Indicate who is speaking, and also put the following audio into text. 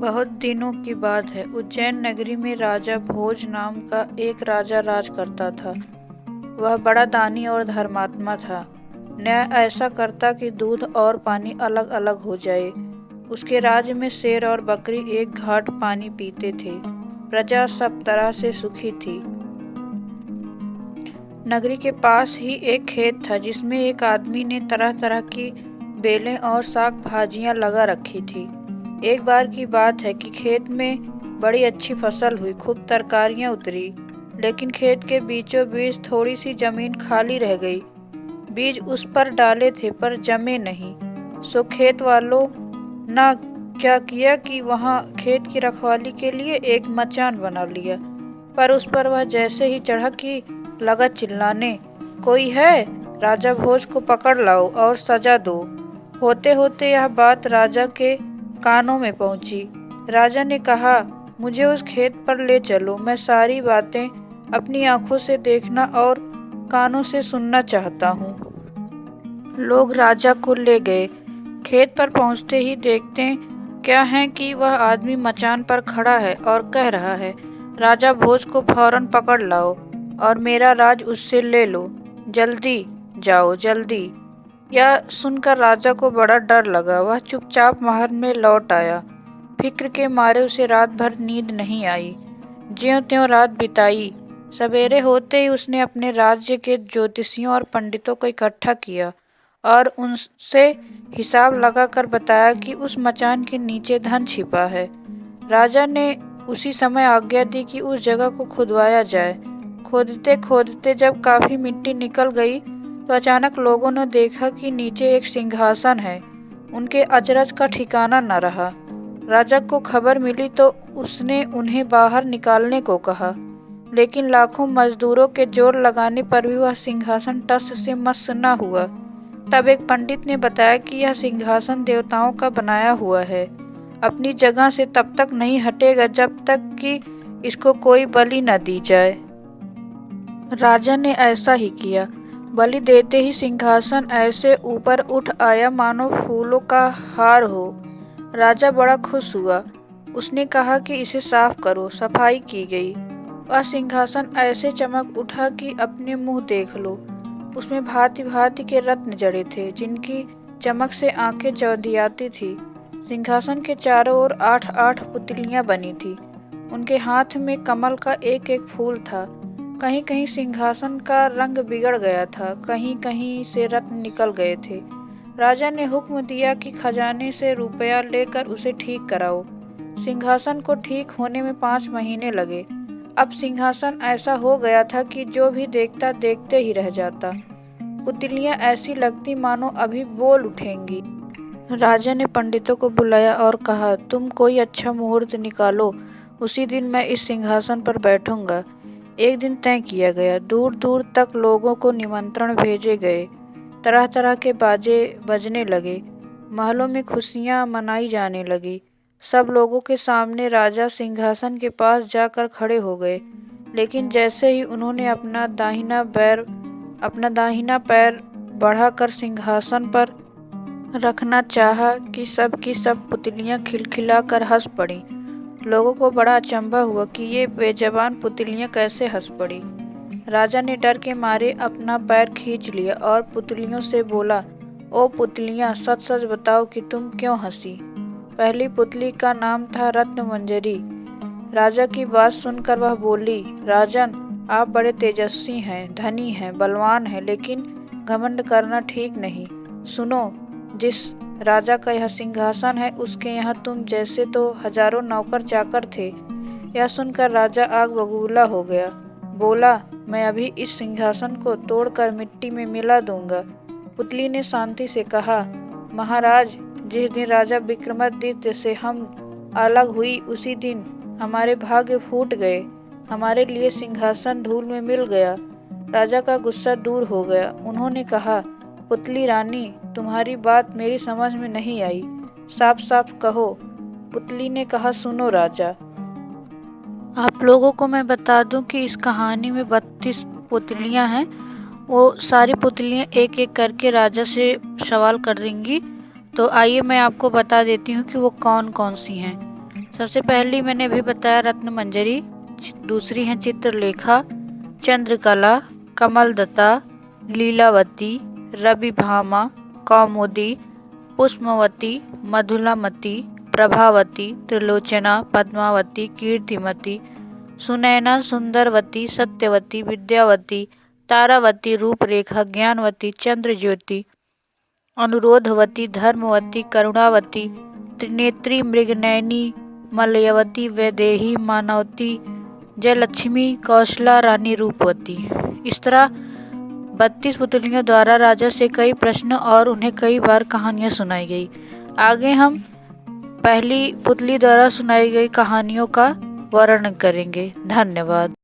Speaker 1: बहुत दिनों की बात है। उज्जैन नगरी में राजा भोज नाम का एक राजा राज करता था। वह बड़ा दानी और धर्मात्मा था। न्याय ऐसा करता कि दूध और पानी अलग अलग हो जाए। उसके राज्य में शेर और बकरी एक घाट पानी पीते थे। प्रजा सब तरह से सुखी थी। नगरी के पास ही एक खेत था जिसमें एक आदमी ने तरह तरह की बेलें और साग भाजियां लगा रखी थी। एक बार की बात है कि खेत में बड़ी अच्छी फसल हुई, खूब तरकारियां उतरी। लेकिन खेत के बीचों बीच थोड़ी सी जमीन खाली रह गई। बीज उस पर डाले थे पर जमे नहीं। सो खेत वालों ना क्या किया कि वहां खेत की रखवाली के लिए एक मचान बना लिया। पर उस पर वह जैसे ही चढ़ा कि लगा चिल्लाने, कोई है? राजा भोज को पकड़ लाओ और सजा दो। होते होते यह बात राजा के कानों में पहुंची। राजा ने कहा, मुझे उस खेत पर ले चलो। मैं सारी बातें अपनी आंखों से देखना और कानों से सुनना चाहता हूँ। लोग राजा को ले गए। खेत पर पहुंचते ही देखते क्या है कि वह आदमी मचान पर खड़ा है और कह रहा है, राजा भोज को फौरन पकड़ लाओ और मेरा राज उससे ले लो। जल्दी जाओ, जल्दी। यह सुनकर राजा को बड़ा डर लगा। वह चुपचाप महल में लौट आया। फिक्र के मारे उसे रात भर नींद नहीं आई। ज्यों-त्यों रात बिताई। सवेरे होते ही उसने अपने राज्य के ज्योतिषियों और पंडितों को इकट्ठा किया और उनसे हिसाब लगाकर बताया कि उस मचान के नीचे धन छिपा है। राजा ने उसी समय आज्ञा दी कि उस जगह को खुदवाया जाए। खोदते खोदते जब काफी मिट्टी निकल गई तो अचानक लोगों ने देखा कि नीचे एक सिंहासन है। उनके अचरज का ठिकाना न रहा। राजा को खबर मिली तो उसने उन्हें बाहर निकालने को कहा, लेकिन लाखों मजदूरों के जोर लगाने पर भी वह सिंहासन टस से मस न हुआ। तब एक पंडित ने बताया कि यह सिंहासन देवताओं का बनाया हुआ है, अपनी जगह से तब तक नहीं हटेगा जब तक कि इसको कोई बलि न दी जाए। राजा ने ऐसा ही किया। बलि देते ही सिंहासन ऐसे ऊपर उठ आया मानो फूलों का हार हो। राजा बड़ा खुश हुआ। उसने कहा कि इसे साफ करो। सफाई की गई। वह सिंहासन ऐसे चमक उठा कि अपने मुंह देख लो। उसमें भांति भांति के रत्न जड़े थे जिनकी चमक से आंखें चौंधियाती थी। सिंहासन के चारों ओर 8-8 पुतलियां बनी थी। उनके हाथ में कमल का एक एक फूल था। कहीं कहीं सिंहासन का रंग बिगड़ गया था, कहीं कहीं से रत्न निकल गए थे। राजा ने हुक्म दिया कि खजाने से रुपया लेकर उसे ठीक कराओ। सिंहासन को ठीक होने में 5 महीने लगे। अब सिंहासन ऐसा हो गया था कि जो भी देखता देखते ही रह जाता। पुतलियां ऐसी लगती मानो अभी बोल उठेंगी। राजा ने पंडितों को बुलाया और कहा, तुम कोई अच्छा मुहूर्त निकालो, उसी दिन मैं इस सिंहासन पर बैठूंगा। एक दिन तय किया गया। दूर दूर तक लोगों को निमंत्रण भेजे गए। तरह तरह के बाजे बजने लगे। महलों में खुशियां मनाई जाने लगी। सब लोगों के सामने राजा सिंहासन के पास जाकर खड़े हो गए। लेकिन जैसे ही उन्होंने अपना दाहिना पैर बढ़ाकर सिंहासन पर रखना चाहा कि सब की सब पुतलियां खिलखिलाकर हंस पड़ी। लोगों को बड़ा अचंभा हुआ कि ये बेजबान पुतलियां कैसे हंस पड़ी। राजा ने डर के मारे अपना पैर खींच लिया और पुतलियों से बोला, ओ पुतलियां, सच सच बताओ कि तुम क्यों हंसी। पहली पुतली का नाम था रत्नमंजरी। राजा की बात सुनकर वह बोली, राजन, आप बड़े तेजस्वी हैं, धनी हैं, बलवान हैं, लेकिन घमंड करना ठीक नहीं। सुनो, जिस राजा का यह सिंहासन है उसके यहाँ तुम जैसे तो हजारों नौकर चाकर थे। यह सुनकर राजा आग बबूला हो गया। बोला, मैं अभी इस सिंहासन को तोड़कर मिट्टी में मिला दूंगा। पुतली ने शांति से कहा, महाराज, जिस दिन राजा विक्रमादित्य से हम अलग हुई उसी दिन हमारे भाग्य फूट गए। हमारे लिए सिंहासन धूल में मिल गया। राजा का गुस्सा दूर हो गया। उन्होंने कहा, पुतली रानी, तुम्हारी बात मेरी समझ में नहीं आई, साफ साफ कहो। पुतली ने कहा, सुनो राजा, आप लोगों को मैं बता दूं कि इस कहानी में 32 पुतलियां हैं। वो सारी पुतलियां एक एक करके राजा से सवाल कर देंगी। तो आइए मैं आपको बता देती हूँ कि वो कौन कौन सी हैं। सबसे पहली मैंने अभी बताया रत्न मंजरी, दूसरी है चित्रलेखा, चंद्रकला, कमलदत्ता, लीलावती, रविभामा, कौमुदी, पुष्पवती, मधुलामती, प्रभावती, त्रिलोचना, पद्मावती, कीर्तिमती, सुनैना, सुंदरवती, सत्यवती, विद्यावती, तारावती, रूपरेखा, ज्ञानवती, चंद्रज्योति, अनुरोधवती, धर्मवती, करुणावती, त्रिनेत्री, मृगनयनी, मलयवती, वैदेही, मानवती, जयलक्ष्मी, कौशला, रानी रूपवती। इस तरह 32 पुतलियों द्वारा राजा से कई प्रश्न और उन्हें कई बार कहानियां सुनाई गई। आगे हम पहली पुतली द्वारा सुनाई गई कहानियों का वर्णन करेंगे। धन्यवाद।